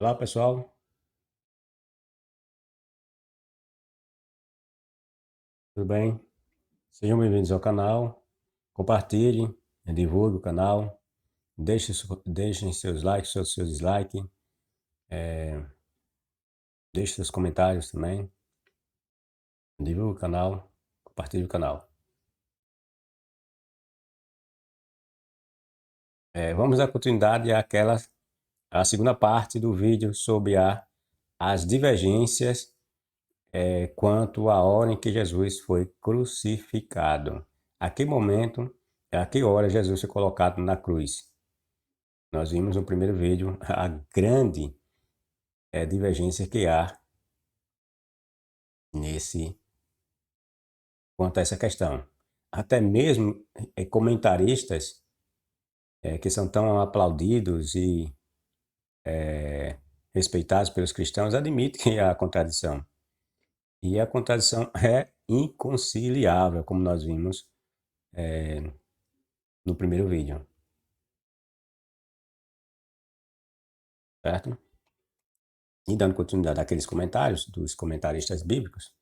Olá, pessoal. Tudo bem? Sejam bem-vindos ao canal. Compartilhem, divulguem o canal. Deixem seus likes, seus dislikes. Deixem seus comentários também. Divulgue o canal. Compartilhe o canal. Vamos dar continuidade à segunda parte do vídeo sobre as divergências quanto à hora em que Jesus foi crucificado. A que momento, a que hora Jesus foi colocado na cruz? Nós vimos no primeiro vídeo a grande divergência que há quanto a essa questão. Até mesmo comentaristas que são tão aplaudidos e respeitados pelos cristãos admitem a contradição. E a contradição é inconciliável, como nós vimos no primeiro vídeo. Certo? E dando continuidade àqueles comentários dos comentaristas bíblicos,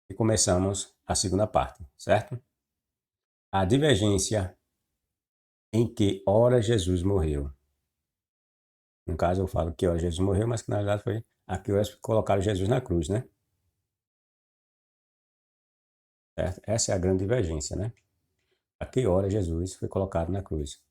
e começamos a segunda parte, certo? A divergência em que hora Jesus morreu. No caso, eu falo que hora Jesus morreu, mas que na verdade foi a que horas colocaram Jesus na cruz, né? Certo? Essa é a grande divergência, né? A que hora Jesus foi colocado na cruz.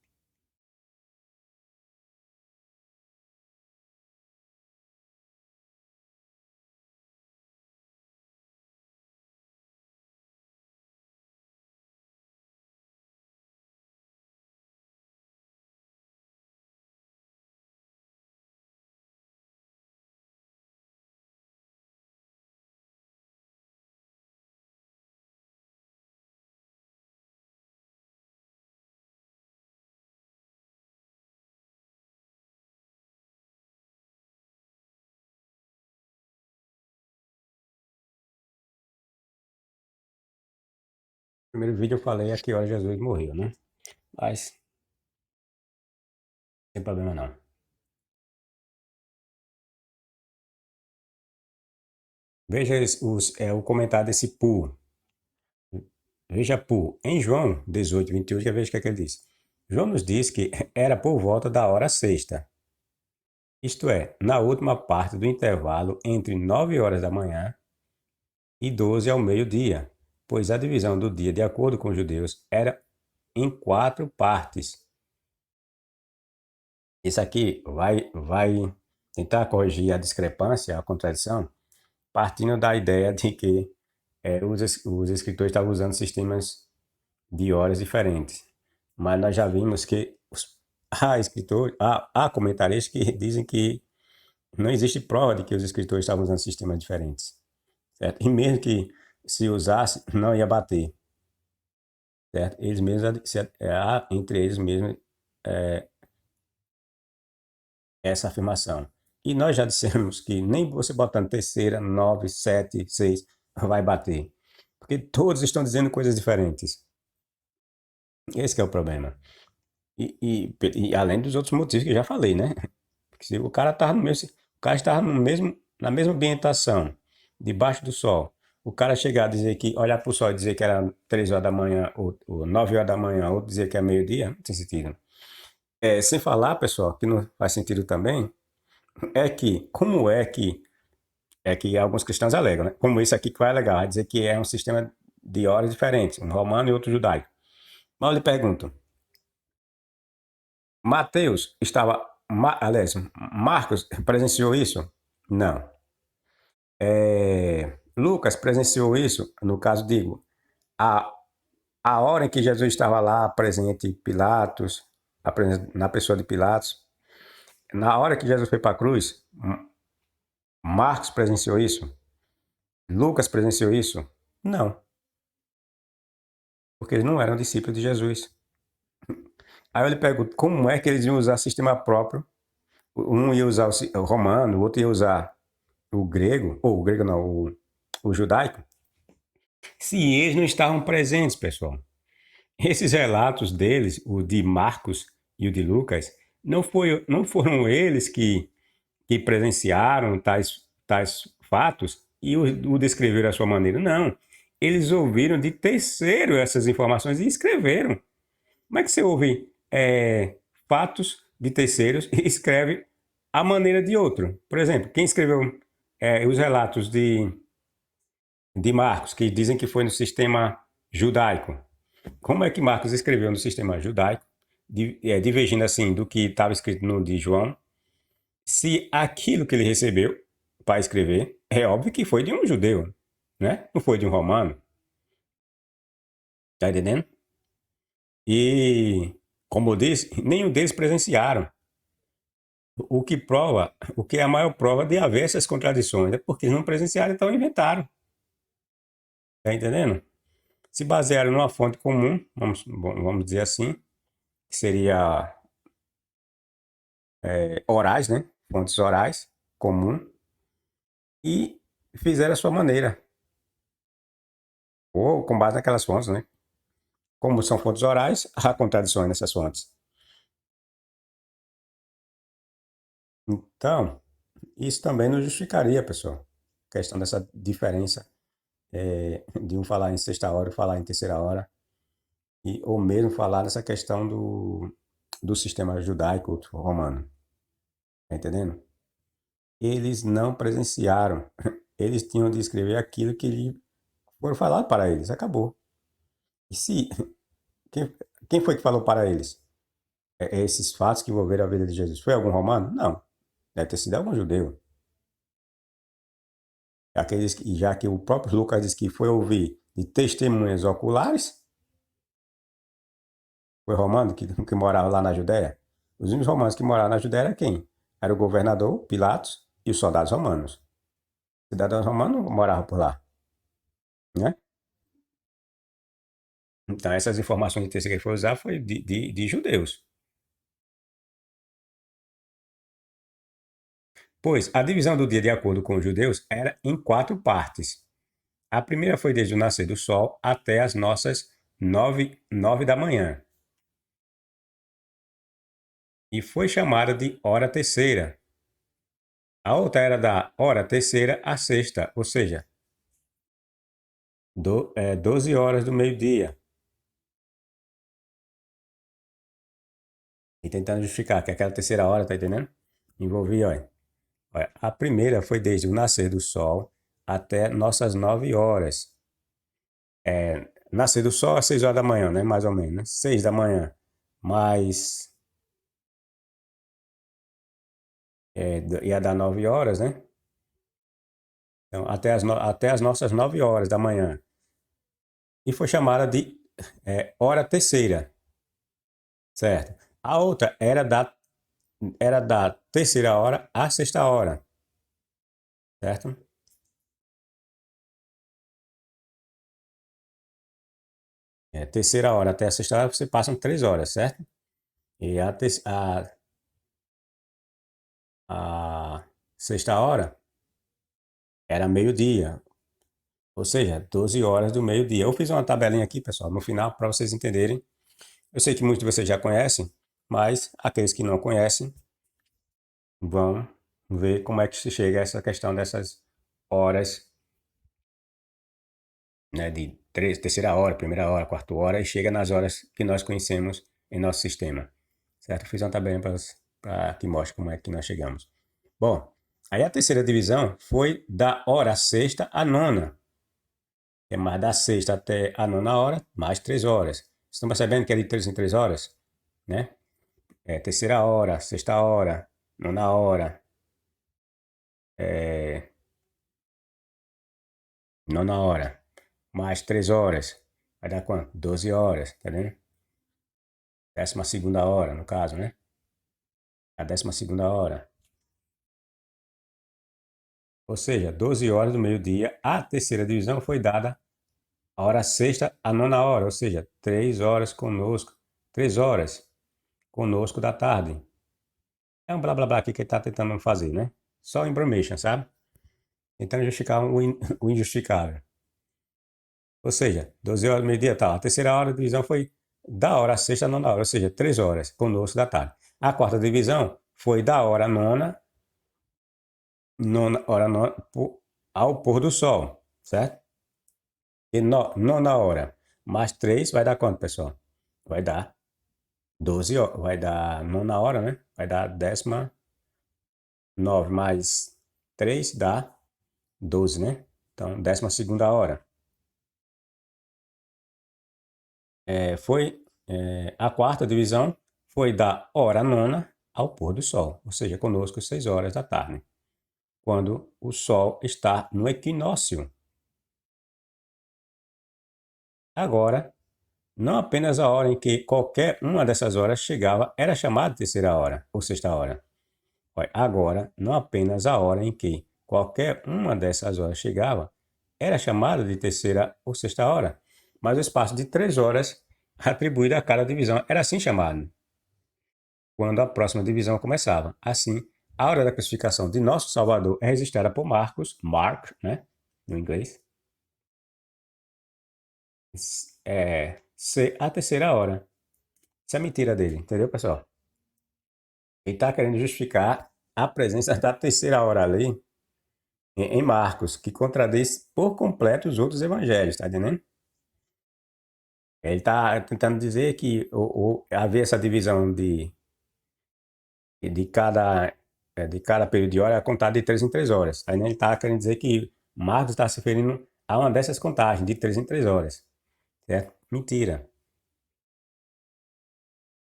No primeiro vídeo eu falei a que hora Jesus morreu, né? Mas não tem problema não. Veja o comentário desse Pu. Veja Pu. Em João 18, 28, já veja o que é que ele diz. João nos diz que era por volta da hora sexta. Isto é, na última parte do intervalo entre 9 horas da manhã e 12 ao meio-dia, pois a divisão do dia, de acordo com os judeus, era em 4 partes. Isso aqui vai tentar corrigir a discrepância, a contradição, partindo da ideia de que os escritores estavam usando sistemas de horas diferentes. Mas nós já vimos que há comentaristas que dizem que não existe prova de que os escritores estavam usando sistemas diferentes. Certo? E mesmo que se usasse, não ia bater. Certo? Eles mesmos, entre eles mesmos, essa afirmação. E nós já dissemos que nem você botando terceira, 9, 7, 6 vai bater. Porque todos estão dizendo coisas diferentes. Esse é o problema. E além dos outros motivos que eu já falei, né? Porque se o cara estava na mesma ambientação, debaixo do sol, o cara chegar a dizer que, olhar para o sol e dizer que era 3 horas da manhã ou 9 horas da manhã, ou dizer que é meio-dia, não tem sentido. Sem falar, pessoal, que não faz sentido também, como é que alguns cristãos alegam, né? Como esse aqui que vai alegar, vai dizer que é um sistema de horas diferentes, um romano e outro judaico. Mas eu lhe pergunto, Mateus estava, aliás, Marcos presenciou isso? Não. Lucas presenciou isso? No caso, digo, a, a hora em que Jesus estava lá presente em Pilatos, na pessoa de Pilatos, na hora que Jesus foi para a cruz, Marcos presenciou isso? Lucas presenciou isso? Não, porque eles não eram discípulos de Jesus. Aí eu lhe pergunto, como é que eles iam usar sistema próprio? Um ia usar o romano, o outro ia usar o grego, ou o grego não, o judaico, se eles não estavam presentes, pessoal. Esses relatos deles, o de Marcos e o de Lucas, não foram eles que presenciaram tais fatos e o descreveram à sua maneira. Não. Eles ouviram de terceiro essas informações e escreveram. Como é que você ouve fatos de terceiros e escreve à maneira de outro? Por exemplo, quem escreveu os relatos de Marcos, que dizem que foi no sistema judaico? Como é que Marcos escreveu no sistema judaico, divergindo assim do que estava escrito no de João, se aquilo que ele recebeu para escrever é óbvio que foi de um judeu, né? Não foi de um romano. Tá entendendo? E, como eu disse, nenhum deles presenciaram. O que é a maior prova de haver essas contradições é porque eles não presenciaram, então inventaram. Tá entendendo? Se basearam numa fonte comum, vamos dizer assim, que seria orais, né? Fontes orais, comum, e fizeram a sua maneira. Ou com base naquelas fontes, né? Como são fontes orais, há contradições nessas fontes. Então, isso também não justificaria, pessoal, a questão dessa diferença de um falar em sexta hora e falar em terceira hora, ou mesmo falar nessa questão do sistema judaico romano. Tá entendendo? Eles não presenciaram. Eles tinham de escrever aquilo que lhe foram falado para eles. Acabou. E se. Quem, quem foi que falou para eles? Esses fatos que envolveram a vida de Jesus? Foi algum romano? Não. Deve ter sido algum judeu. Já que o próprio Lucas diz que foi ouvir de testemunhas oculares, foi romano que morava lá na Judéia. Os únicos romanos que moravam na Judéia era quem? Era o governador, Pilatos, e os soldados romanos. Cidadãos romanos moravam por lá, né? Então, essas informações de texto que ele foi usar foi de judeus. Pois a divisão do dia, de acordo com os judeus, era em 4 partes. A primeira foi desde o nascer do sol até as nossas 9 da manhã. E foi chamada de hora terceira. A outra era da hora terceira à sexta, ou seja, 12 horas do meio-dia. E tentando justificar que aquela terceira hora, tá entendendo? Envolvia, olha, a primeira foi desde o nascer do sol até nossas 9 horas. Nascer do sol às 6 horas da manhã, né? Mais ou menos, né? 6 da manhã. Mais. Ia dar 9 horas, né? Então, até as nossas 9 horas da manhã. E foi chamada de hora terceira, certo? A outra era da terceira hora à sexta hora, certo? Terceira hora até a sexta hora você passam 3 horas, certo? E a sexta hora era meio-dia, ou seja, 12 horas do meio-dia. Eu fiz uma tabelinha aqui, pessoal, no final, para vocês entenderem. Eu sei que muitos de vocês já conhecem, mas aqueles que não conhecem vão ver como é que se chega a essa questão dessas horas, né, de terceira hora, primeira hora, quarta hora, e chega nas horas que nós conhecemos em nosso sistema. Certo? Eu fiz uma tabelinha para que mostre como é que nós chegamos. Bom, aí a terceira divisão foi da hora sexta à nona. É mais da sexta até a nona hora, mais 3 horas. Vocês estão percebendo que é de 3 em 3 horas? Né? Terceira hora, sexta hora, nona hora, nona hora, mais 3 horas. Vai dar quanto? 12 horas, tá vendo? 12ª hora, no caso, né? A 12ª hora. Ou seja, 12 horas do meio-dia. A terceira divisão foi dada a hora sexta à nona hora, ou seja, 3 horas conosco. 3 horas conosco da tarde. É um blá blá blá aqui que ele está tentando fazer, né? Só information, sabe? Tentando justificar o injustificável. Ou seja, 12 horas do meio-dia, tá. A terceira hora da divisão foi da hora sexta à nona hora, ou seja, 3 horas conosco da tarde. A quarta divisão foi da hora nona, ao pôr do sol, certo? E nona hora mais 3 vai dar quanto, pessoal? Vai dar 12 horas, vai dar nona hora, né? Vai dar 19 mais 3 dá 12, né? Então, 12ª hora. A quarta divisão foi da hora nona ao pôr do sol, ou seja, conosco 6 horas da tarde, quando o sol está no equinócio. Agora, não apenas a hora em que qualquer uma dessas horas chegava era chamada de terceira hora ou sexta hora. Agora, não apenas a hora em que qualquer uma dessas horas chegava era chamada de terceira ou sexta hora, mas o espaço de 3 horas atribuído a cada divisão era assim chamado, quando a próxima divisão começava. Assim, a hora da crucificação de Nosso Salvador é registrada por Mark, né, no inglês, ser a terceira hora. Isso é mentira dele, entendeu, pessoal? Ele está querendo justificar a presença da terceira hora ali em Marcos, que contradiz por completo os outros evangelhos, tá entendendo? Ele está tentando dizer que havia essa divisão de cada período de hora, contada de 3 em 3 horas. Aí, né, ele está querendo dizer que Marcos está se referindo a uma dessas contagens, de 3 em 3 horas. Certo? Mentira.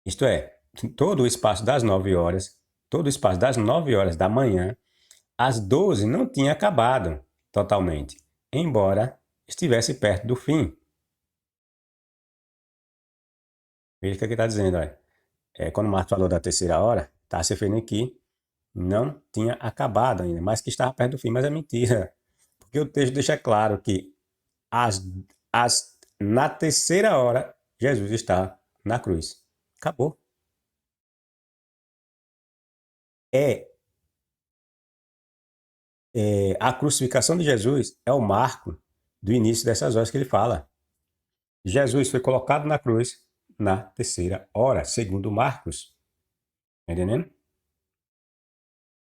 Isto é, todo o espaço das 9 horas, todo o espaço das 9 horas da manhã, às 12 não tinha acabado totalmente, embora estivesse perto do fim. Veja o que ele está dizendo, olha. Quando o Marcos falou da terceira hora, está se referindo que não tinha acabado ainda, mas que estava perto do fim, mas é mentira. Porque o texto deixa claro que na terceira hora Jesus está na cruz. Acabou. A crucificação de Jesus é o marco do início dessas horas que ele fala. Jesus foi colocado na cruz na terceira hora, segundo Marcos. Entendendo?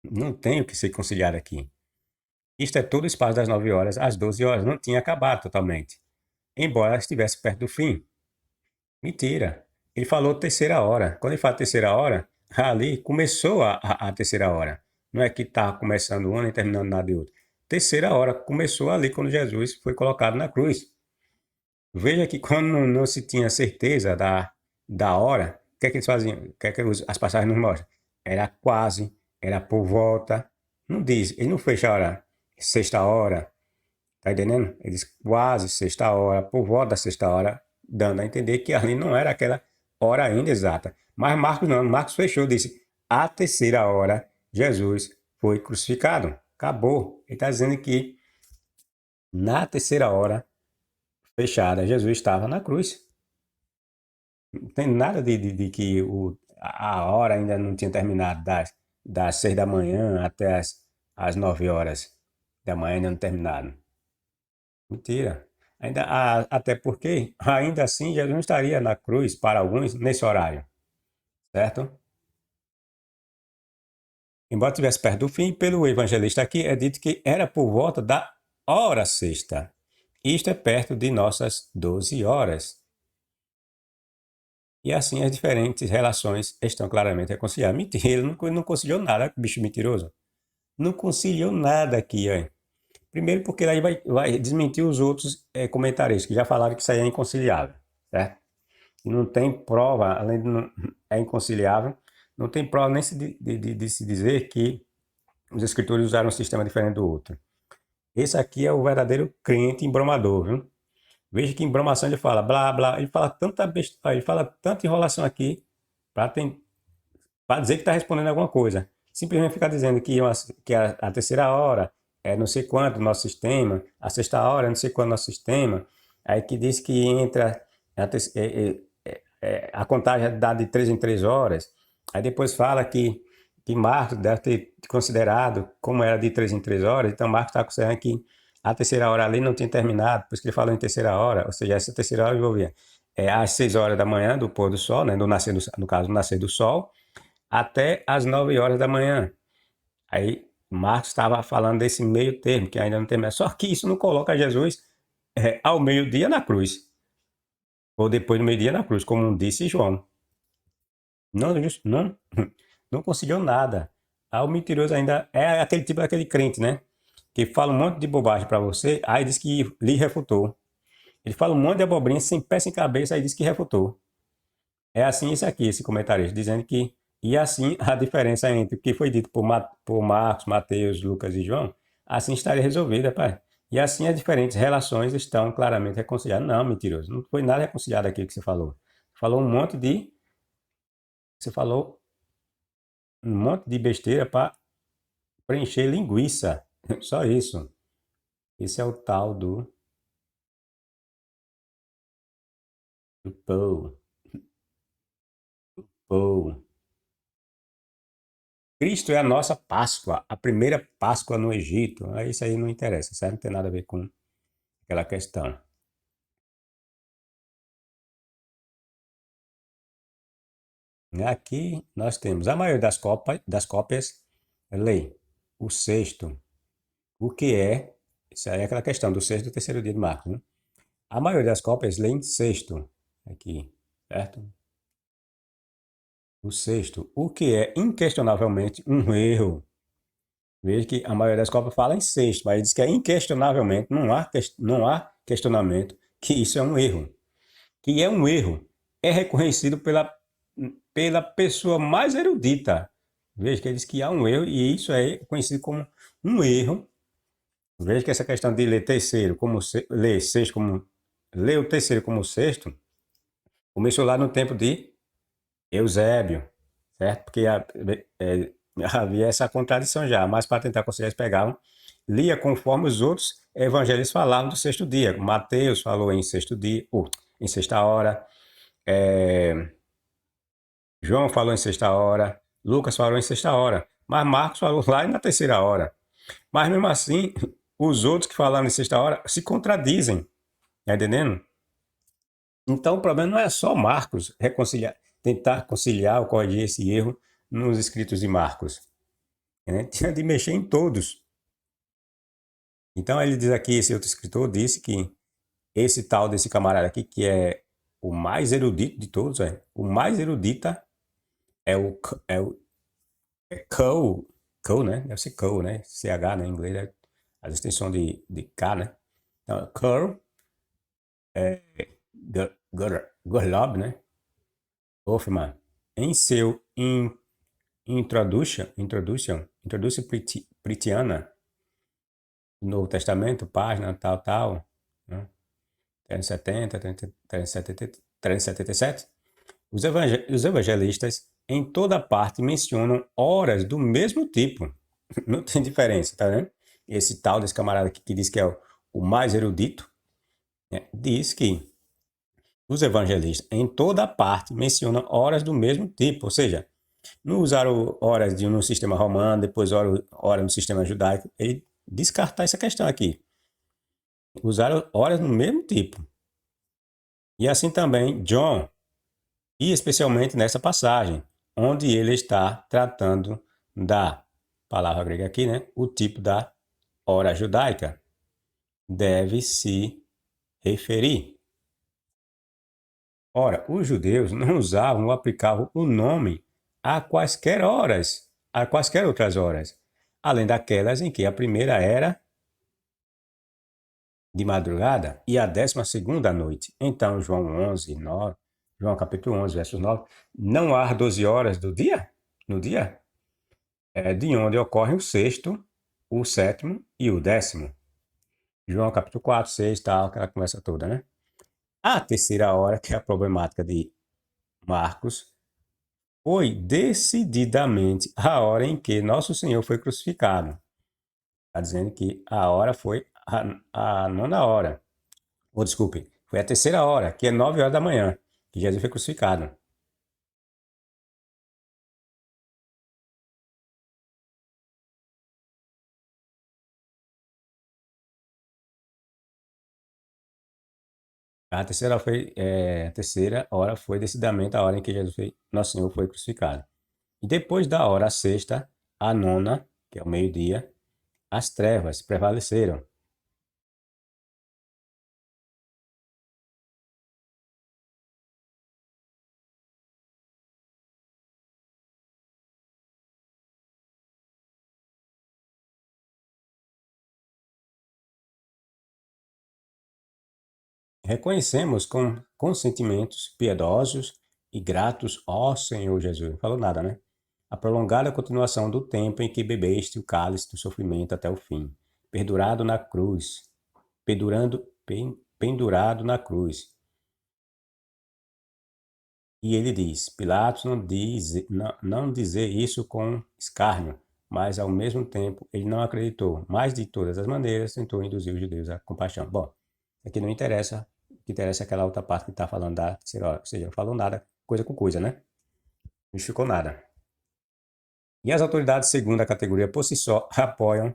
Não tem o que ser conciliado aqui. Isto é todo o espaço das 9 horas às 12 horas. Não tinha acabado totalmente, embora estivesse perto do fim. Mentira. Ele falou terceira hora. Quando ele fala terceira hora, ali começou a terceira hora. Não é que está começando um ano e terminando nada de outro. Terceira hora começou ali quando Jesus foi colocado na cruz. Veja que quando não se tinha certeza da hora, o que é que eles faziam? O que é que as passagens nos mostram? Era quase, era por volta. Não diz, ele não fecha a hora, sexta hora, tá entendendo? Ele diz quase sexta hora, por volta da sexta hora, dando a entender que ali não era aquela hora ainda exata. Mas Marcos não, Marcos fechou, disse, a terceira hora, Jesus foi crucificado. Acabou. Ele está dizendo que na terceira hora, fechada, Jesus estava na cruz. Não tem nada de que a hora ainda não tinha terminado, das 6 da manhã até as 9 horas da manhã ainda não terminado. Mentira. Até porque, ainda assim, Jesus não estaria na cruz, para alguns, nesse horário, certo? Embora estivesse perto do fim, pelo evangelista aqui, é dito que era por volta da hora sexta. Isto é perto de nossas 12 horas. E assim as diferentes relações estão claramente reconciliadas. Mentira, ele não conciliou nada, bicho mentiroso. Não conciliou nada aqui, ó. Primeiro porque aí vai desmentir os outros comentaristas que já falaram que isso aí é inconciliável, certo? E não tem prova, além de não, é inconciliável, não tem prova nem de se dizer que os escritores usaram um sistema diferente do outro. Esse aqui é o verdadeiro crente embromador, viu? Veja que em bromação ele fala blá blá, ele fala tanta besteira, ele fala tanta enrolação aqui para dizer que está respondendo alguma coisa. Simplesmente ficar dizendo que a terceira hora é não sei quanto do nosso sistema, a sexta hora é não sei quanto do nosso sistema, aí que diz que entra a contagem dá de 3 em 3 horas, aí depois fala que Marcos deve ter considerado como era de 3 em 3 horas, então Marcos está considerando que a terceira hora ali não tinha terminado, por isso que ele falou em terceira hora, ou seja, essa terceira hora envolvia às 6 horas da manhã do pôr do sol, né, no caso, do nascer do sol, até as 9 horas da manhã. Aí Marcos estava falando desse meio termo, que ainda não tem mais. Só que isso não coloca Jesus ao meio-dia na cruz, ou depois do meio-dia na cruz, como disse João. Não, não, não conseguiu nada. Ah, o mentiroso ainda é aquele tipo daquele crente, né? Que fala um monte de bobagem para você, aí diz que lhe refutou. Ele fala um monte de abobrinha sem pé sem cabeça, aí diz que refutou. É assim isso aqui, esse comentarista, dizendo que. E assim a diferença entre o que foi dito por Marcos, Mateus, Lucas e João, assim estaria resolvida, pai. E assim as diferentes relações estão claramente reconciliadas. Não, mentiroso, não foi nada reconciliado aqui que você falou. Falou um monte de. Você falou um monte de besteira para preencher linguiça. Só isso. Esse é o tal do pão. Pão. Cristo é a nossa Páscoa, a primeira Páscoa no Egito. Isso aí não interessa, isso aí não tem nada a ver com aquela questão. Aqui nós temos a maioria das cópias lê o sexto, o que é, isso aí é aquela questão do sexto e do terceiro dia de Marcos, né? A maioria das cópias lê em sexto, aqui, certo? O sexto, o que é inquestionavelmente um erro. Veja que a maioria das cópias fala em sexto, mas diz que é inquestionavelmente, não há questionamento que isso é um erro. Que é um erro. É reconhecido pela pessoa mais erudita. Veja que ele diz que há um erro e isso é conhecido como um erro. Veja que essa questão de ler terceiro como ler sexto como ler o terceiro como sexto começou lá no tempo de Eusébio, certo? Porque é, havia essa contradição já, mas para tentar conciliar eles pegavam, lia conforme os outros evangelhos falavam do sexto dia. Mateus falou em sexto dia, ou em sexta hora, é, João falou em sexta hora, Lucas falou em sexta hora, mas Marcos falou lá na terceira hora. Mas mesmo assim, os outros que falaram em sexta hora se contradizem, tá entendendo? Então o problema não é só Marcos tentar conciliar ou corrigir esse erro nos escritos de Marcos, né? Tinha de mexer em todos. Então ele diz aqui, esse outro escritor disse que esse tal desse camarada aqui, que é o mais erudito de todos, o mais erudita é o Cole, Cole, né? Deve ser Cole, né? CH, né? Em inglês, a extensão de K, né? Então, Cole, Gorlob, né? Hoffman, em seu Introduction Pritiana, do Novo Testamento, página tal, tal, né? 370, 370, 377, os evangelistas em toda parte mencionam horas do mesmo tipo. Não tem diferença, tá vendo? Esse tal desse camarada que diz que é o mais erudito, né, diz que os evangelistas em toda parte mencionam horas do mesmo tipo, ou seja, não usaram horas no sistema romano, depois horas no sistema judaico, ele descartar essa questão aqui. Usaram horas no mesmo tipo. E assim também John, e especialmente nessa passagem, onde ele está tratando da palavra grega aqui, né? O tipo da hora judaica deve se referir. Ora, os judeus não usavam ou aplicavam o nome a quaisquer outras horas, além daquelas em que a primeira era de madrugada e a 12ª à noite. Então, João 11, 9, João capítulo 11, versos 9, não há 12 horas do dia? No dia? É de onde ocorre o sexto, o sétimo e o 10º. João capítulo 4, 6, tal, aquela conversa toda, né? A terceira hora, que é a problemática de Marcos, foi decididamente a hora em que nosso Senhor foi crucificado. Está dizendo que a hora foi a nona hora. Ou desculpe, foi a terceira hora, que é 9 horas da manhã, que Jesus foi crucificado. A terceira hora foi decididamente a hora em que nosso Senhor foi crucificado. E depois da hora sexta, a nona, que é o meio-dia, as trevas prevaleceram. Reconhecemos com sentimentos piedosos e gratos, ó Senhor Jesus. Não falou nada, né? A prolongada continuação do tempo em que bebeste o cálice do sofrimento até o fim, pendurado na cruz, pendurado na cruz. E ele diz: Pilatos não dizer isso com escárnio, mas ao mesmo tempo ele não acreditou. Mas de todas as maneiras tentou induzir os judeus à compaixão. Bom, aqui não interessa. O que interessa é aquela outra parte que está falando da terceira hora. Ou seja, não falou nada, coisa com coisa, né? Não ficou nada. E as autoridades, segundo a categoria por si só, apoiam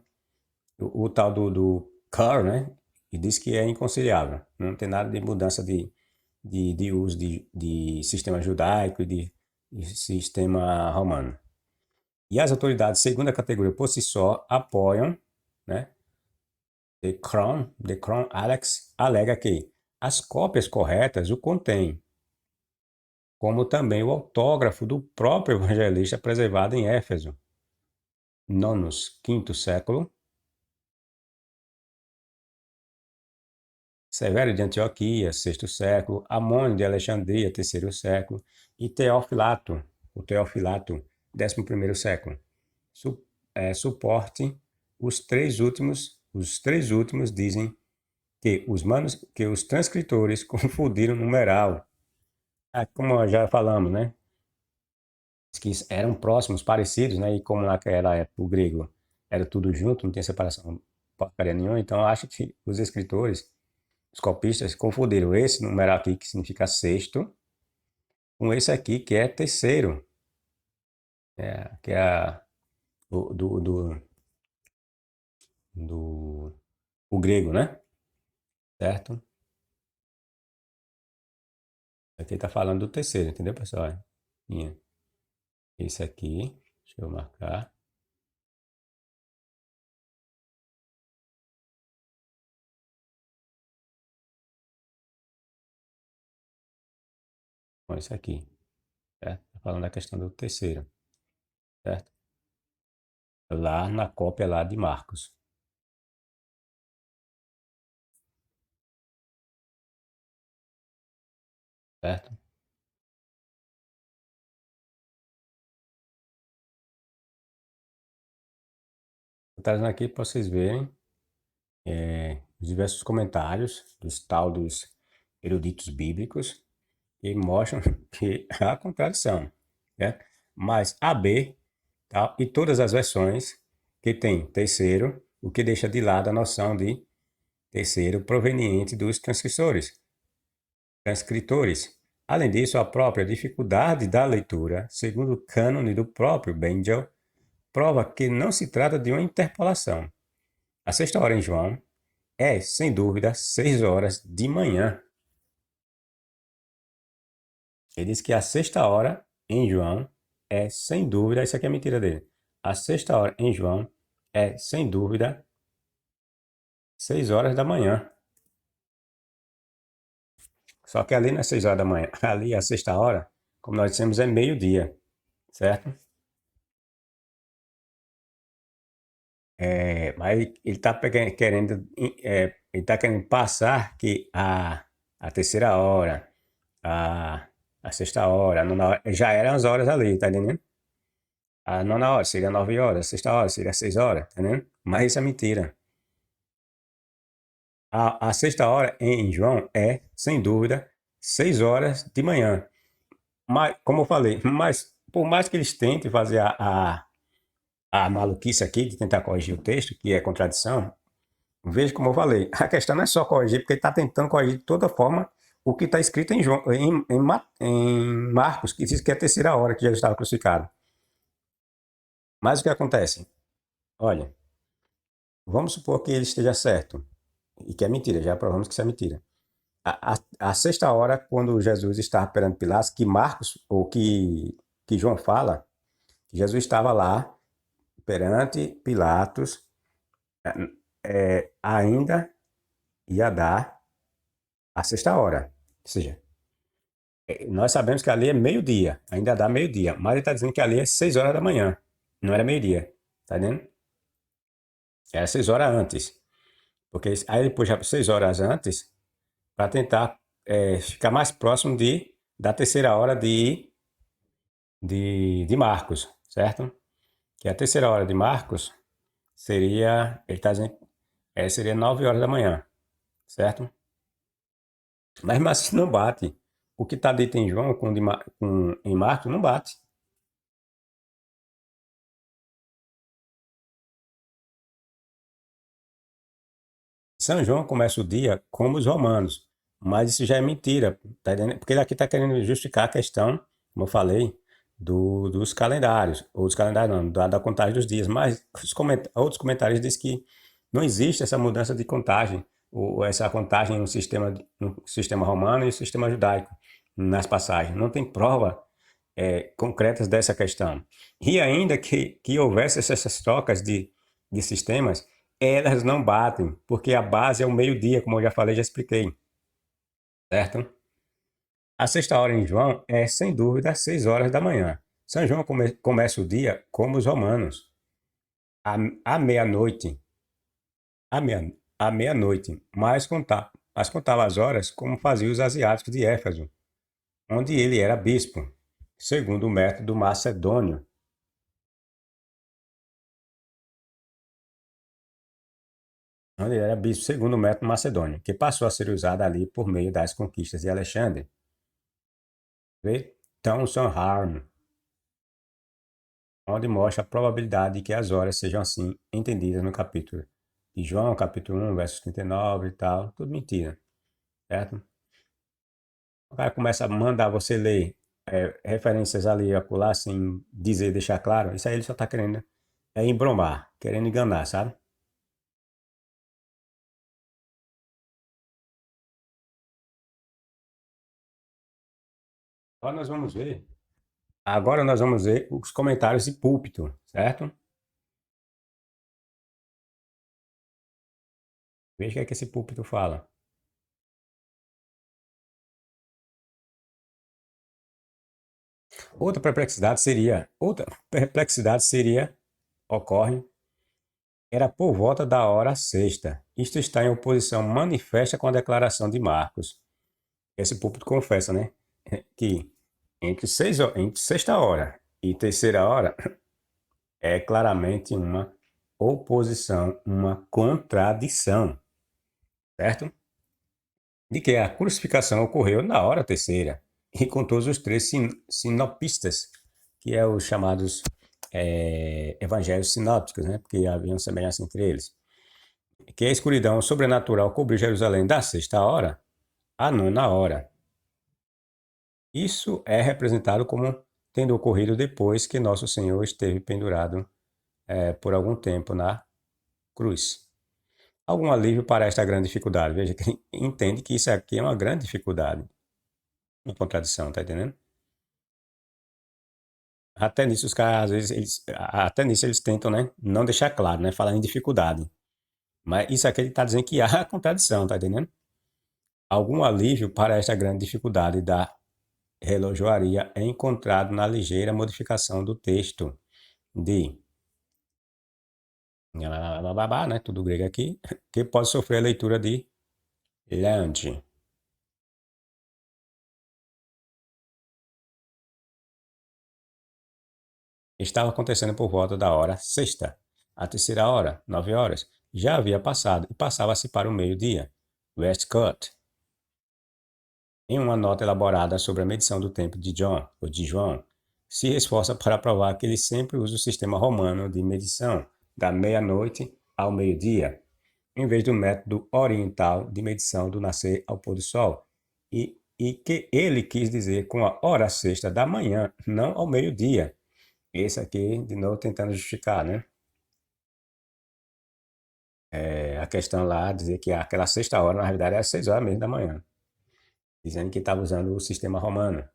o tal do Carr, né? E diz que é inconciliável. Não tem nada de mudança de uso de sistema judaico e de sistema romano. E as autoridades, segundo a categoria por si só, apoiam, né? The Crown Alex alega que as cópias corretas o contêm, como também o autógrafo do próprio evangelista preservado em Éfeso, nonos, quinto século, Severo de Antioquia, sexto século, Amônio de Alexandria, terceiro século, e Teofilato, 11º século. Suporte os três últimos dizem que os transcritores confundiram o numeral. Como já falamos, né? Que eram próximos, parecidos, né? E como naquela época o grego era tudo junto, não tinha separação porcaria nenhuma, então eu acho que os escritores, os copistas, confundiram esse numeral aqui, que significa sexto, com esse aqui, que é terceiro, que é do, do, do, do o grego, né? Certo? Aqui está falando do terceiro, entendeu, pessoal? Esse aqui, deixa eu marcar. Com esse aqui, certo? Tá falando da questão do terceiro, certo? Lá na cópia lá de Marcos, certo? Estou trazendo aqui para vocês verem os diversos comentários dos eruditos bíblicos que mostram que há contradição, certo? Mas A, B, tal, e todas as versões que tem terceiro, o que deixa de lado a noção de terceiro proveniente dos transcritores. Além disso, a própria dificuldade da leitura, segundo o cânone do próprio Bengel, prova que não se trata de uma interpolação. A sexta hora em João é, sem dúvida, 6 horas de manhã. Ele diz que a sexta hora em João é, sem dúvida, isso aqui é mentira dele. A sexta hora em João é, sem dúvida, 6 horas da manhã. Só que ali não é 6 horas da manhã. Ali, a sexta hora, como nós dissemos, é meio-dia, certo? Mas ele está querendo, ele tá querendo passar que a terceira hora, a, a sexta hora, a nona hora, já eram as horas ali, tá entendendo? A nona hora seria 9 horas, a sexta hora seria 6 horas, tá entendendo? Mas isso é mentira. A sexta hora em João é, sem dúvida, 6 horas de manhã. Mas, como eu falei, mas por mais que eles tentem fazer a maluquice aqui de tentar corrigir o texto, que é contradição, veja como eu falei, a questão não é só corrigir, porque ele está tentando corrigir de toda forma o que está escrito em, João, em Marcos, que diz que é a terceira hora que Jesus estava crucificado. Mas o que acontece? Olha, vamos supor que ele esteja certo, e que é mentira, já provamos que isso é mentira. A sexta hora, quando Jesus está perante Pilatos, que Marcos, ou que João fala, Jesus estava lá perante Pilatos, ainda ia dar a sexta hora. Ou seja, nós sabemos que ali é meio-dia, ainda dá meio-dia, mas ele está dizendo que ali é 6 horas da manhã, não era meio-dia, tá entendendo? Era 6 horas antes, porque aí ele pôs já 6 horas antes para tentar ficar mais próximo da terceira hora de Marcos, certo? Que a terceira hora de Marcos seria, ele está dizendo, seria 9 horas da manhã, certo? Mas assim não bate. O que está dito em João em Marcos não bate. São João começa o dia como os romanos, mas isso já é mentira, tá entendendo? Porque ele aqui está querendo justificar a questão, como eu falei, dos calendários, ou dos calendários não, da contagem dos dias, mas outros comentários dizem que não existe essa mudança de contagem, ou essa contagem no sistema romano e no sistema judaico, nas passagens. Não tem prova concretas dessa questão. E ainda que houvesse essas trocas de sistemas, elas não batem, porque a base é o meio-dia, como eu já falei, já expliquei, certo? A sexta hora em João é, sem dúvida, às 6 horas da manhã. São João começa o dia como os romanos, à, à meia-noite, à meia-noite, mas contava as horas como faziam os asiáticos de Éfeso, onde ele era bispo, segundo o método macedônio. Onde ele era bispo segundo o método macedônio, que passou a ser usado ali por meio das conquistas de Alexandre. Vê? Townsend Harm, onde mostra a probabilidade de que as horas sejam assim entendidas no capítulo de João, capítulo 1, versos 39 e tal. Tudo mentira, certo? O cara começa a mandar você ler referências ali e acolá, sem dizer, deixar claro. Isso aí ele só está querendo embromar, querendo enganar, sabe? Agora nós vamos ver. Agora nós vamos ver os comentários de púlpito, certo? Veja o que esse púlpito fala. Outra perplexidade seria, ocorre, era por volta da hora sexta. Isto está em oposição manifesta com a declaração de Marcos. Esse púlpito confessa, né? Que entre sexta hora e terceira hora é claramente uma oposição, uma contradição, certo? De que a crucificação ocorreu na hora terceira e com todos os três sinopistas, que é os chamados evangelhos sinópticos, né? Porque havia uma semelhança entre eles. Que a escuridão sobrenatural cobriu Jerusalém da sexta hora à nona hora. Isso é representado como tendo ocorrido depois que nosso Senhor esteve pendurado por algum tempo na cruz. Algum alívio para esta grande dificuldade? Veja que entende que isso aqui é uma grande dificuldade, uma contradição, tá entendendo? Até nisso os caras, às vezes, até nisso eles tentam, né, não deixar claro, né, falar em dificuldade. Mas isso aqui ele está dizendo que há contradição, tá entendendo? Algum alívio para esta grande dificuldade da relojoaria é encontrado na ligeira modificação do texto de babá, né, tudo grego aqui, que pode sofrer a leitura de Lange. Estava acontecendo por volta da hora sexta. A terceira hora, 9 horas, já havia passado e passava-se para o meio-dia. Westcott, em uma nota elaborada sobre a medição do tempo de John, ou de João, se esforça para provar que ele sempre usa o sistema romano de medição da meia-noite ao meio-dia, em vez do método oriental de medição do nascer ao pôr do sol, e que ele quis dizer com a hora sexta da manhã, não ao meio-dia. Esse aqui, de novo, tentando justificar, né? A questão lá, dizer que aquela sexta hora, na realidade, é às 6 horas mesmo da manhã, dizendo que estava usando o sistema romano.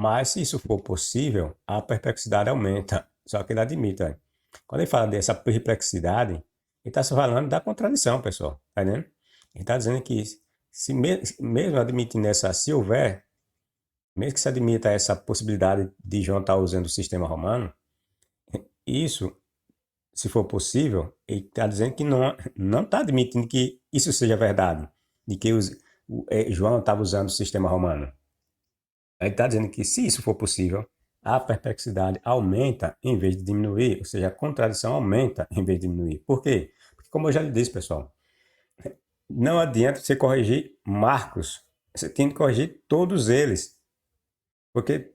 Mas se isso for possível, a perplexidade aumenta. Só que ele admite, olha, quando ele fala dessa perplexidade, ele está só falando da contradição, pessoal. Tá entendendo? Ele está dizendo que mesmo admitindo essa, se houver, mesmo que se admita essa possibilidade de João estar usando o sistema romano, isso, se for possível, ele está dizendo que não está admitindo que isso seja verdade, de que João estava usando o sistema romano. Ele está dizendo que, se isso for possível, a perplexidade aumenta em vez de diminuir, ou seja, a contradição aumenta em vez de diminuir. Por quê? Porque, como eu já lhe disse, pessoal, não adianta você corrigir Marcos, você tem que corrigir todos eles, porque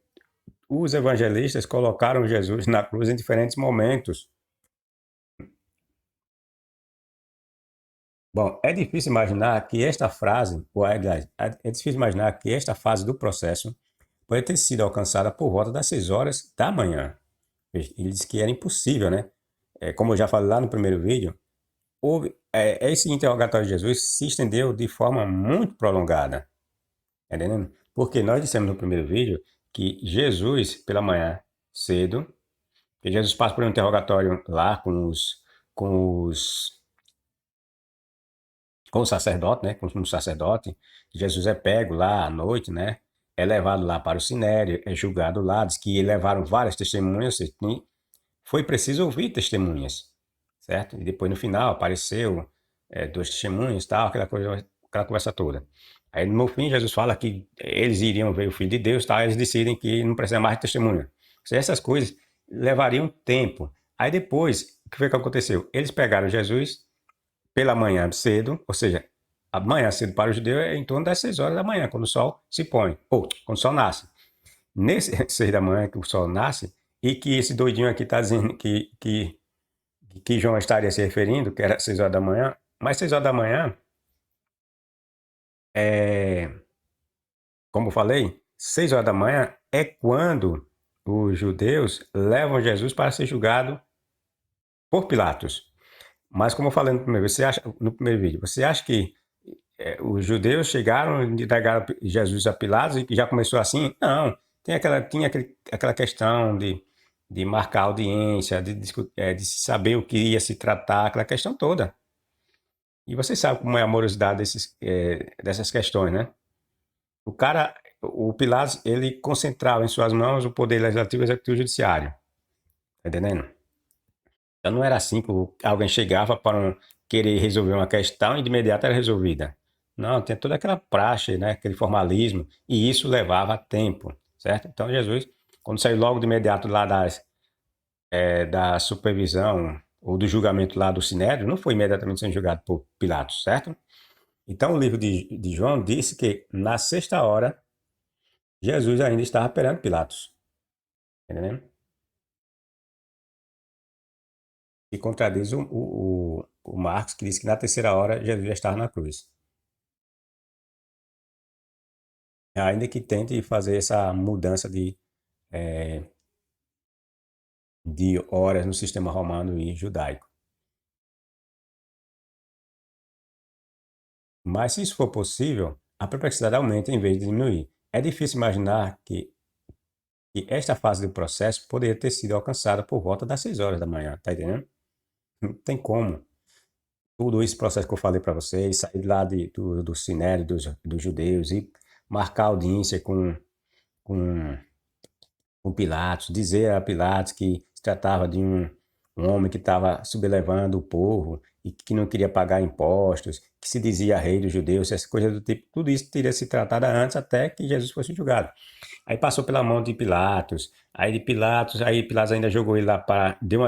os evangelistas colocaram Jesus na cruz em diferentes momentos. Bom, é difícil imaginar que esta frase, ou aliás, é difícil imaginar que esta fase do processo pode ter sido alcançada por volta das 6 horas da manhã. Ele disse que era impossível, né? Como eu já falei lá no primeiro vídeo, esse interrogatório de Jesus se estendeu de forma muito prolongada, tá entendendo? Porque nós dissemos no primeiro vídeo que Jesus, pela manhã, cedo, que Jesus passa por um interrogatório lá com o sacerdote, né? Com o sacerdote. Jesus é pego lá à noite, né? É levado lá para o sinédrio, é julgado lá, diz que levaram várias testemunhas, foi preciso ouvir testemunhas, certo? E depois no final apareceu dois testemunhos, tal, aquela coisa, aquela conversa toda. Aí no fim Jesus fala que eles iriam ver o Filho de Deus, tal, eles decidem que não precisa mais de testemunha. Ou seja, essas coisas levariam tempo. Aí depois, o que foi que aconteceu? Eles pegaram Jesus pela manhã cedo, ou seja, a manhã cedo para o judeu é em torno das 6 horas da manhã, quando o sol se põe, ou quando o sol nasce. Nesse 6 da manhã que o sol nasce, e que esse doidinho aqui está dizendo que João estaria se referindo, que era 6 horas da manhã, mas 6 horas da manhã, é, como eu falei, 6 horas da manhã é quando os judeus levam Jesus para ser julgado por Pilatos. Mas como eu falei no primeiro vídeo, você acha que os judeus chegaram e entregaram Jesus a Pilatos e que já começou assim? Não, tinha aquela questão de marcar audiência, de se saber o que ia se tratar, aquela questão toda. E você sabe como é a morosidade dessas questões, né? O Pilatos, ele concentrava em suas mãos o poder legislativo, executivo e judiciário. Tá entendendo? Então não era assim que alguém chegava para querer resolver uma questão e de imediato era resolvida. Não, tinha toda aquela praxe, né? Aquele formalismo, e isso levava tempo, certo? Então Jesus, quando saiu logo de imediato lá da supervisão ou do julgamento lá do Sinédrio, não foi imediatamente sendo julgado por Pilatos, certo? Então o livro de João disse que na sexta hora Jesus ainda estava perante Pilatos, entendeu? E contradiz o Marcos, que diz que na terceira hora Jesus já estava na cruz. Ainda que tente fazer essa mudança de horas no sistema romano e judaico. Mas se isso for possível, a perplexidade aumenta em vez de diminuir. É difícil imaginar que esta fase do processo poderia ter sido alcançada por volta das 6 horas da manhã, tá entendendo? Não tem como. Tudo esse processo que eu falei para vocês, sair lá do sinédrio dos judeus e marcar audiência com com Pilatos, dizer a Pilatos que se tratava de um homem que estava sublevando o povo e que não queria pagar impostos, que se dizia rei dos judeus, essa coisa do tipo, tudo isso teria se tratado antes até que Jesus fosse julgado. Aí passou pela mão de Pilatos, aí Pilatos ainda jogou ele lá para, deu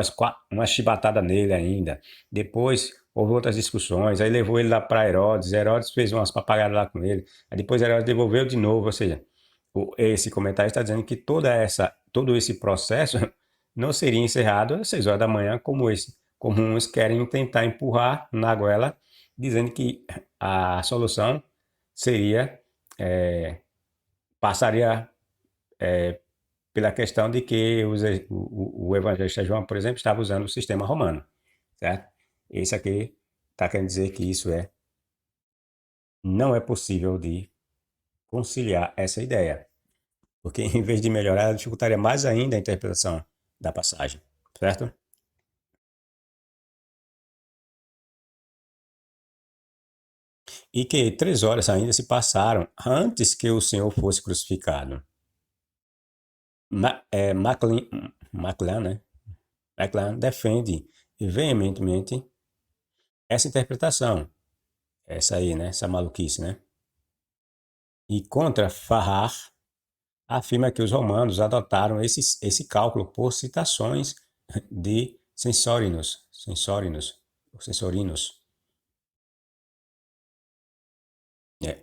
uma chibatada nele ainda. Depois houve outras discussões, aí levou ele lá para Herodes fez umas papagaiadas lá com ele, aí depois Herodes devolveu de novo, ou seja, esse comentário está dizendo que todo esse processo não seria encerrado às 6 horas da manhã, como uns querem tentar empurrar na goela, dizendo que a solução seria, passaria pela questão de que o evangelista João, por exemplo, estava usando o sistema romano, certo? Esse aqui está querendo dizer que não é possível de conciliar essa ideia. Porque em vez de melhorar, ela dificultaria mais ainda a interpretação da passagem, certo? E que 3 horas ainda se passaram antes que o Senhor fosse crucificado. McLean, né? McLean defende veementemente essa interpretação, essa aí, né? Essa maluquice, né? E contra Farrar, afirma que os romanos adotaram esse cálculo por citações de Sensorinos,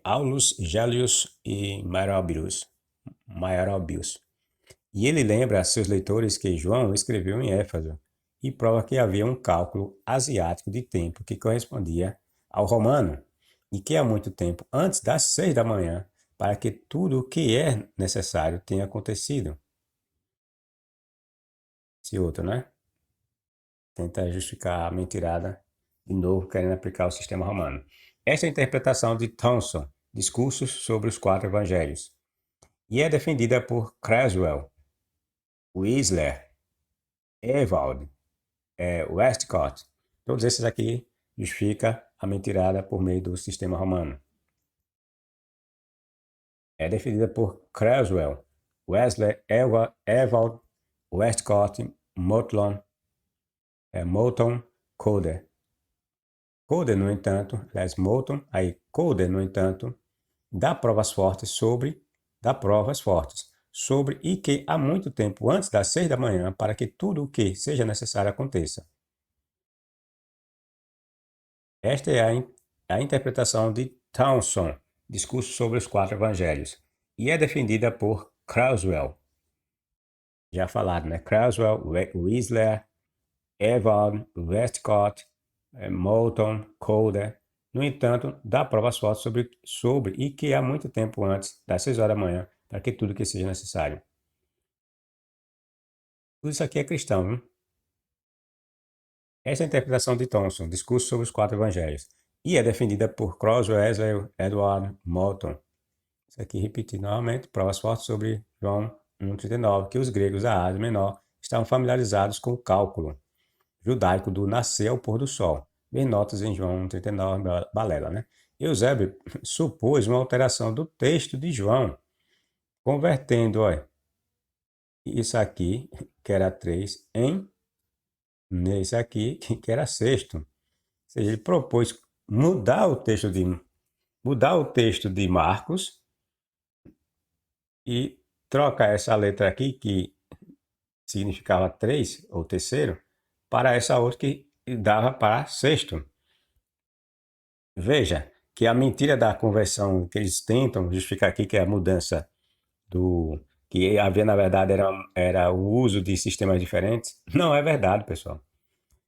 Aulus Gellius e Maerobius. E ele lembra a seus leitores que João escreveu em Éfeso e prova que havia um cálculo asiático de tempo que correspondia ao romano e que há muito tempo antes das 6 da manhã para que tudo o que é necessário tenha acontecido. Esse outro, né? Tenta justificar a mentirada de novo, querendo aplicar o sistema romano. Esta é a interpretação de Thomson, Discursos sobre os Quatro Evangelhos, e é defendida por Creswell, Whistler, Ewald, Westcott. Todos esses aqui justificam a mentirada por meio do sistema romano. É defendida por Creswell, Wesley, Ewald, Westcott, Moulton, Coder. Coder, no entanto, Coder, no entanto, dá provas fortes sobre e que há muito tempo antes das 6 da manhã para que tudo o que seja necessário aconteça. Esta é a interpretação de Townsend, Discurso sobre os Quatro Evangelhos, e é defendida por Creswell. Já falado, né? Creswell, Whistler, Ewald, Westcott, Moulton, Coder. No entanto, dá provas fortes sobre e que há muito tempo antes das 6 horas da manhã para que tudo que seja necessário. Tudo isso aqui é cristão, viu? Essa é a interpretação de Thomson, Discurso sobre os Quatro Evangelhos, e é defendida por Creswell, Wesley, Edward, Moulton. Isso aqui repetido novamente, provas fortes sobre João 1,39, que os gregos da Ásia Menor estavam familiarizados com o cálculo judaico do nascer ao pôr do sol. Vem notas em João 1,39, balela, né? Eusébio supôs uma alteração do texto de João, convertendo, olha, isso aqui, que era 3, nesse aqui, que era sexto. Ou seja, ele propôs mudar o texto de Marcos e trocar essa letra aqui, que significava 3, ou terceiro, para essa outra que dava para sexto. Veja que a mentira da conversão que eles tentam justificar aqui, que é a mudança do que havia na verdade era o uso de sistemas diferentes, não é verdade, pessoal.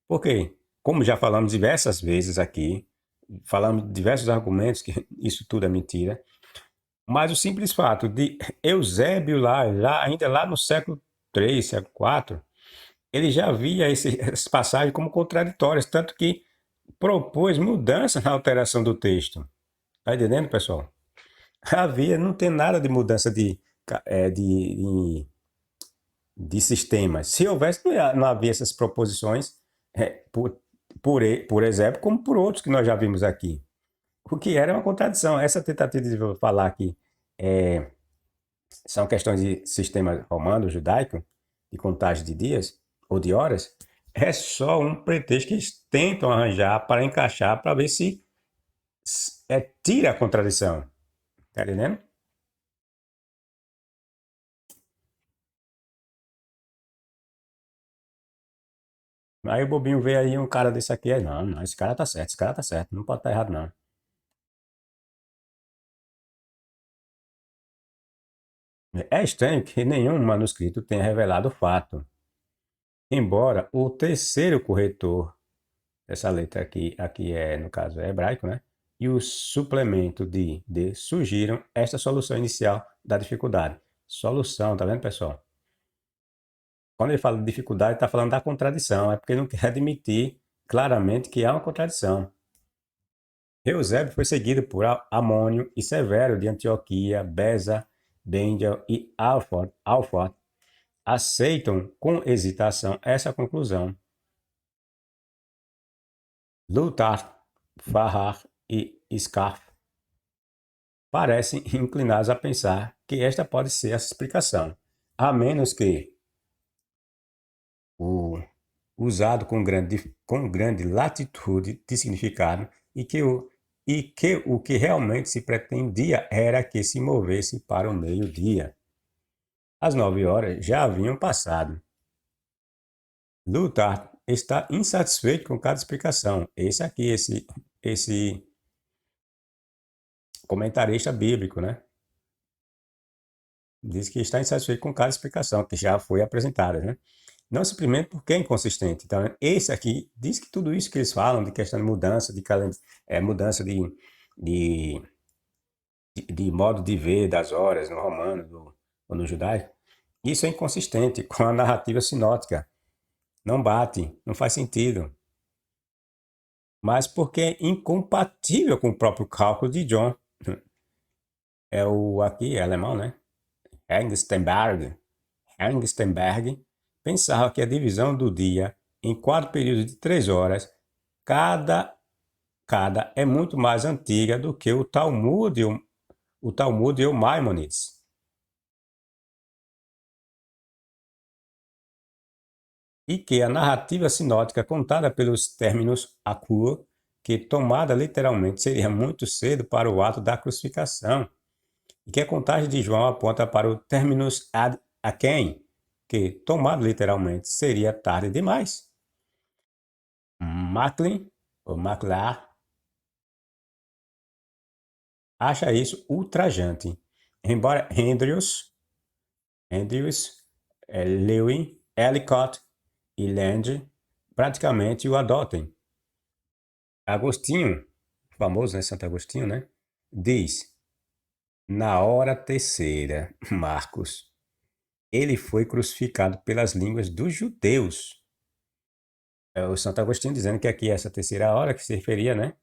Por quê? Como já falamos diversas vezes aqui, falamos de diversos argumentos que isso tudo é mentira, mas o simples fato de Eusébio ainda lá no século III, século IV, ele já via essas passagens como contraditórias, tanto que propôs mudança na alteração do texto. Está entendendo, pessoal? Não tem nada de mudança de sistemas. Se houvesse, não havia essas proposições, por exemplo, como por outros que nós já vimos aqui. O que era uma contradição. Essa tentativa de falar que são questões de sistema romano, judaico, de contagem de dias ou de horas, é só um pretexto que eles tentam arranjar para encaixar, para ver se tira a contradição. Tá entendendo? Aí o bobinho vê aí um cara desse aqui, não, não, esse cara tá certo, não pode estar errado não. É estranho que nenhum manuscrito tenha revelado o fato, embora o terceiro corretor dessa letra aqui no caso é hebraico, né? E o suplemento de sugiram esta solução inicial da dificuldade. Solução, tá vendo, pessoal? Quando ele fala de dificuldade, está falando da contradição, é porque ele não quer admitir claramente que há uma contradição. Eusébio foi seguido por Amônio e Severo de Antioquia, Beza, Bendel e Alford aceitam com hesitação essa conclusão. Lutar, Farrar e Scarf parecem inclinados a pensar que esta pode ser essa explicação, a menos que o usado com grande latitude de significado e que o que realmente se pretendia era que se movesse para o meio-dia. As 9 horas já haviam passado. Lutar está insatisfeito com cada explicação. Esse comentarista bíblico, né? Diz que está insatisfeito com cada explicação que já foi apresentada, né? Não simplesmente porque é inconsistente. Então, esse aqui diz que tudo isso que eles falam de questão de mudança, mudança de modo de ver das horas no romano ou no judaico, isso é inconsistente com a narrativa sinótica. Não bate, não faz sentido. Mas porque é incompatível com o próprio cálculo de John. Aqui é alemão, né? Hengstenberg pensava que a divisão do dia em 4 períodos de 3 horas, cada é muito mais antiga do que o Talmud e o Maimonides. E que a narrativa sinótica contada pelos términos akur, que tomada literalmente seria muito cedo para o ato da crucificação, e que a contagem de João aponta para o terminus ad aquem, que, tomado literalmente, seria tarde demais. Macklin, ou Maclar, acha isso ultrajante, embora Andrews, Lewin, Ellicott e Land praticamente o adotem. Agostinho, famoso, né, Santo Agostinho, né, diz, na hora terceira, Marcos, ele foi crucificado pelas línguas dos judeus. É o Santo Agostinho dizendo que aqui essa terceira hora que se referia, né,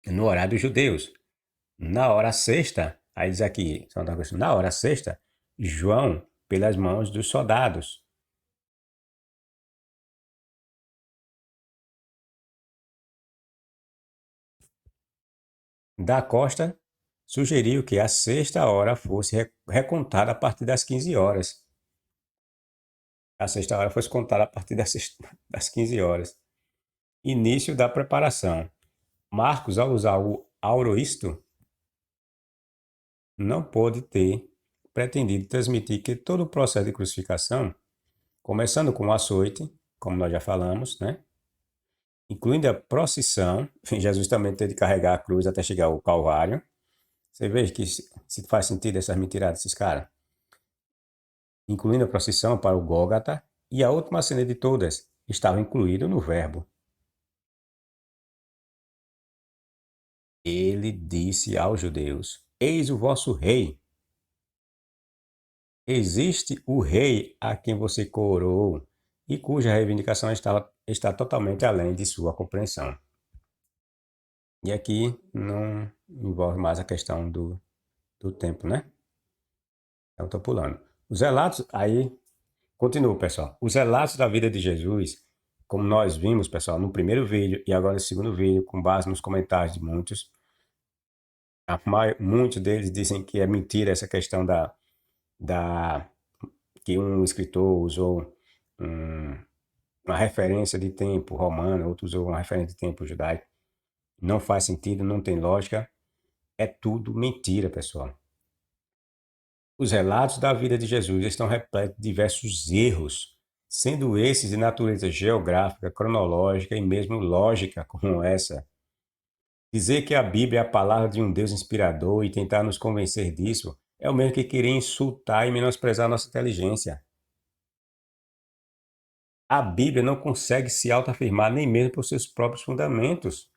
no horário dos judeus. Na hora sexta, aí diz aqui, Santo Agostinho, na hora sexta, João pelas mãos dos soldados. Da Costa sugeriu que a sexta hora fosse recontada a partir das 15 horas. A sexta hora fosse contada a partir das 15 horas. Início da preparação. Marcos, ao usar o auroisto, não pôde ter pretendido transmitir que todo o processo de crucificação, começando com o açoite, como nós já falamos, né? Incluindo a procissão, Jesus também teve de carregar a cruz até chegar ao Calvário. Você veja que se faz sentido essas mentiradas desses caras. Incluindo a procissão para o Gólgata, e a última cena de todas estava incluído no verbo. Ele disse aos judeus: eis o vosso rei. Existe o rei a quem você coroou e cuja reivindicação está totalmente além de sua compreensão. E aqui não envolve mais a questão do tempo, né? Então estou pulando. Os relatos, aí, continua, pessoal. Os relatos da vida de Jesus, como nós vimos, pessoal, no primeiro vídeo e agora no segundo vídeo, com base nos comentários de muitos, muitos deles dizem que é mentira essa questão que um escritor usou uma referência de tempo romano, outro usou uma referência de tempo judaico. Não faz sentido, não tem lógica. É tudo mentira, pessoal. Os relatos da vida de Jesus estão repletos de diversos erros, sendo esses de natureza geográfica, cronológica e mesmo lógica, como essa. Dizer que a Bíblia é a palavra de um Deus inspirador e tentar nos convencer disso é o mesmo que querer insultar e menosprezar nossa inteligência. A Bíblia não consegue se autoafirmar nem mesmo por seus próprios fundamentos.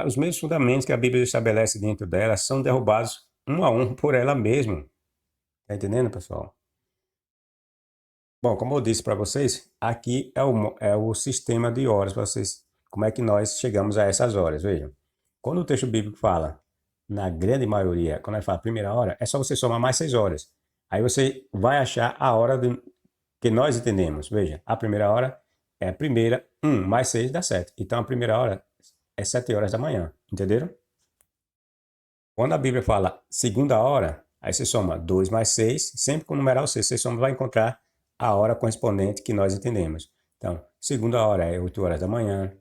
Os mesmos fundamentos que a Bíblia estabelece dentro dela são derrubados um a um por ela mesma. Tá entendendo, pessoal? Bom, como eu disse para vocês, aqui é o sistema de horas para vocês. Como é que nós chegamos a essas horas? Vejam, quando o texto bíblico fala na grande maioria, quando ele fala primeira hora, é só você somar mais 6 horas. Aí você vai achar a hora que nós entendemos. Veja, a primeira hora é a primeira, 1 mais 6 dá 7. Então a primeira hora é 7 horas da manhã, entenderam? Quando a Bíblia fala segunda hora, aí você soma 2 mais 6, sempre com o numeral 6, você soma, vai encontrar a hora correspondente que nós entendemos. Então, segunda hora é 8 horas da manhã,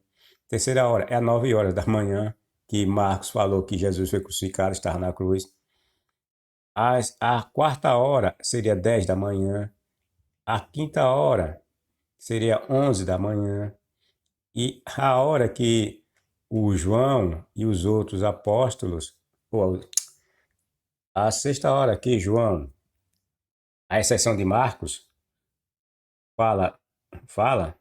terceira hora é 9 horas da manhã, que Marcos falou que Jesus foi crucificado, estava na cruz. A quarta hora seria 10 da manhã, a quinta hora seria 11 da manhã, e a hora que o João e os outros apóstolos, ou a sexta hora que João, à exceção de Marcos, fala, fala,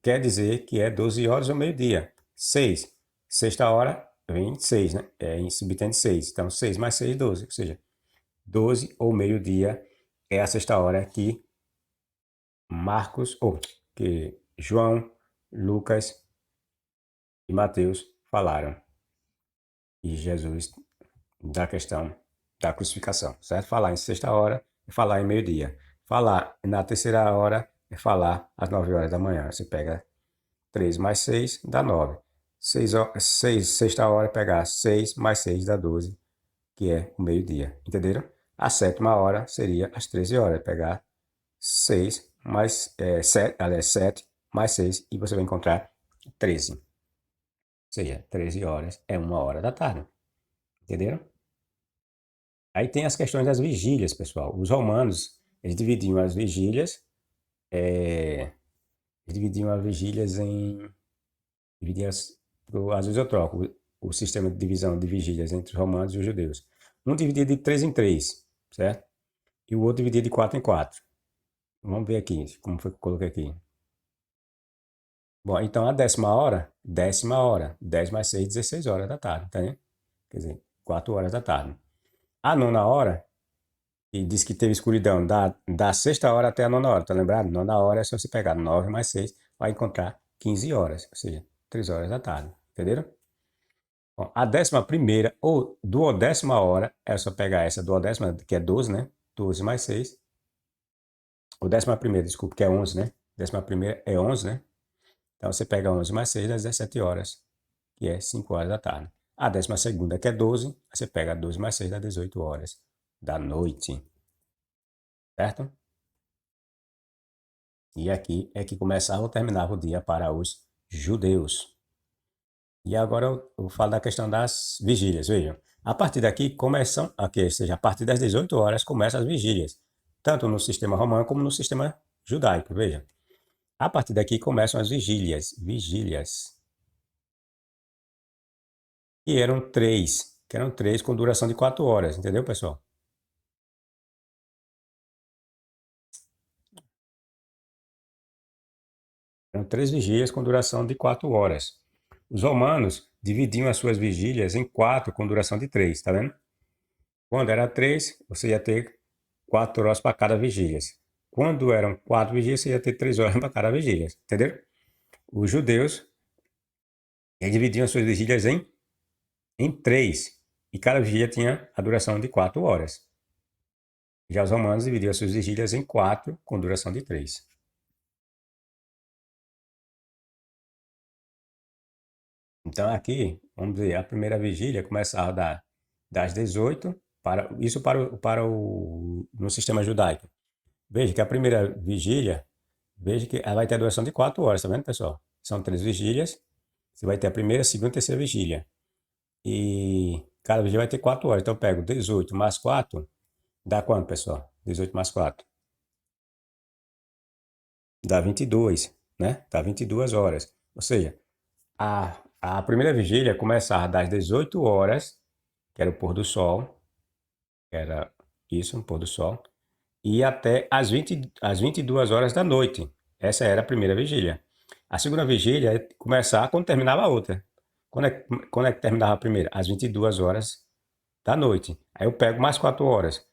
quer dizer que é 12 horas ao meio-dia. 6. Sexta hora vem 6, né? É em subtende 6. Então, 6 mais 6, 12. Ou seja, 12 ou meio-dia é a sexta hora que Marcos, ou que João, Lucas e Mateus falaram. E Jesus da questão da crucificação, certo? Falar em sexta hora é falar em meio-dia. Falar na terceira hora é falar às 9 horas da manhã. Você pega 3 mais 6 dá 9. 6, sexta hora é pegar 6 mais 6 dá 12, que é o meio-dia. Entenderam? A sétima hora seria às 13 horas. Pegar 6 mais 7, aliás, 7 mais 6 e você vai encontrar 13. Ou seja, 13 horas é 1 hora da tarde. Entenderam? Aí tem as questões das vigílias, pessoal. Os romanos, eles dividiam as vigílias, em... às vezes eu troco o sistema de divisão de vigílias entre os romanos e os judeus. Um dividia de 3 em 3, certo? E o outro dividia de 4 em 4. Vamos ver aqui, como foi que eu coloquei aqui. Bom, então a décima hora, 10 mais 6, 16 horas da tarde, tá vendo? Quer dizer, 4 horas da tarde. A nona hora, e diz que teve escuridão da sexta hora até a nona hora, tá lembrado? Nona hora é só você pegar 9 mais 6, vai encontrar 15 horas, ou seja, 3 horas da tarde, entenderam? Bom, a 11ª ou duodécima hora é só pegar essa duodécima, que é 12, né? 12 mais 6. Ou 11ª, desculpa, que é 11, né? 11ª é 11, né? Então você pega 11 mais 6 dá 17 horas, que é 5 horas da tarde. A 12ª, que é 12, você pega 12 mais 6 dá 18 horas da noite, certo? E aqui é que começava ou terminava o dia para os judeus. E agora eu falo da questão das vigílias, vejam. A partir daqui começam, aqui, ou seja, a partir das 18 horas começam as vigílias, tanto no sistema romano como no sistema judaico, veja. A partir daqui começam as vigílias, que eram três com duração de 4 horas, entendeu, pessoal? Eram 3 vigílias com duração de 4 horas. Os romanos dividiam as suas vigílias em 4 com duração de 3, tá vendo? Quando era 3, você ia ter 4 horas para cada vigília. Quando eram 4 vigílias, você ia ter 3 horas para cada vigília, entendeu? Os judeus dividiam as suas vigílias em 3, e cada vigília tinha a duração de 4 horas. Já os romanos dividiam as suas vigílias em 4 com duração de 3. Então aqui, vamos dizer, a primeira vigília começava das 18, isso no sistema judaico. Veja que a primeira vigília, veja que ela vai ter a duração de 4 horas, tá vendo, pessoal? São 3 vigílias, você vai ter a primeira, segunda e terceira vigília. E cada vigília vai ter 4 horas, então eu pego 18 mais 4, dá quanto, pessoal? 18 mais 4. Dá 22, né? Dá 22 horas. Ou seja, a primeira vigília começava das 18 horas, que era o pôr do sol, que era isso, o pôr do sol, e até às 22 horas da noite. Essa era a primeira vigília. A segunda vigília é começar quando terminava a outra. Quando é que terminava a primeira? Às 22 horas da noite. Aí eu pego mais 4 horas.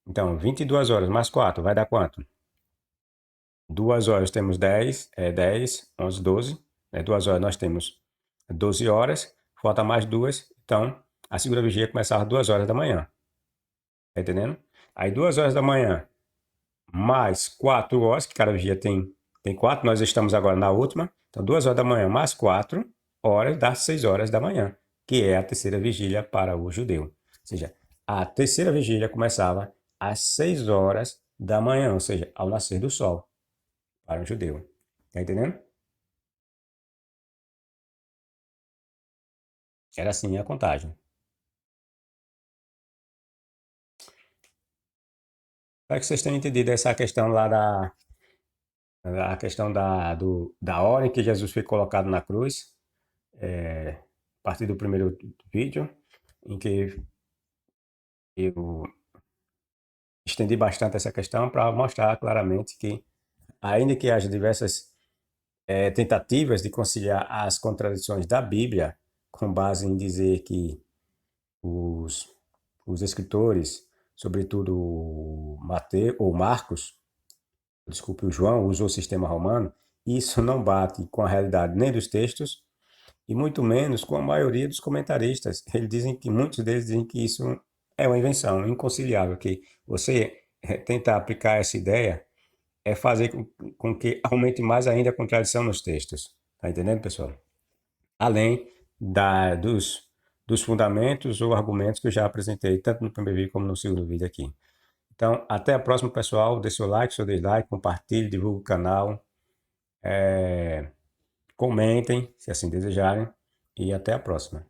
Então, 22 horas mais 4 vai dar quanto? 2 horas temos 10, 11, 12. 2 horas nós temos 12 horas. Falta mais 2. Então, a segunda vigília começava às 2 horas da manhã. Tá entendendo? Aí 2 horas da manhã, mais 4 horas, que cada vigia tem 4, nós estamos agora na última. Então, 2 horas da manhã mais 4 horas dá 6 horas da manhã, que é a terceira vigília para o judeu. Ou seja, a terceira vigília começava às 6 horas da manhã, ou seja, ao nascer do sol, para o judeu. Tá entendendo? Era assim a contagem. Para que vocês tenham entendido essa questão lá a questão da hora em que Jesus foi colocado na cruz, a partir do primeiro vídeo, em que eu estendi bastante essa questão para mostrar claramente que, ainda que haja diversas tentativas de conciliar as contradições da Bíblia, com base em dizer que os, os escritores, sobretudo o Mateus ou Marcos, desculpe, o João usou o sistema romano, isso não bate com a realidade nem dos textos e muito menos com a maioria dos comentaristas. Eles dizem que muitos deles dizem que isso é uma invenção inconciliável, que você tentar aplicar essa ideia é fazer com que aumente mais ainda a contradição nos textos. Tá entendendo, pessoal? Além dos fundamentos ou argumentos que eu já apresentei, tanto no primeiro vídeo como no segundo vídeo aqui. Então, até a próxima, pessoal. Dê seu like, seu dislike, compartilhe, divulgue o canal, comentem, se assim desejarem, e até a próxima.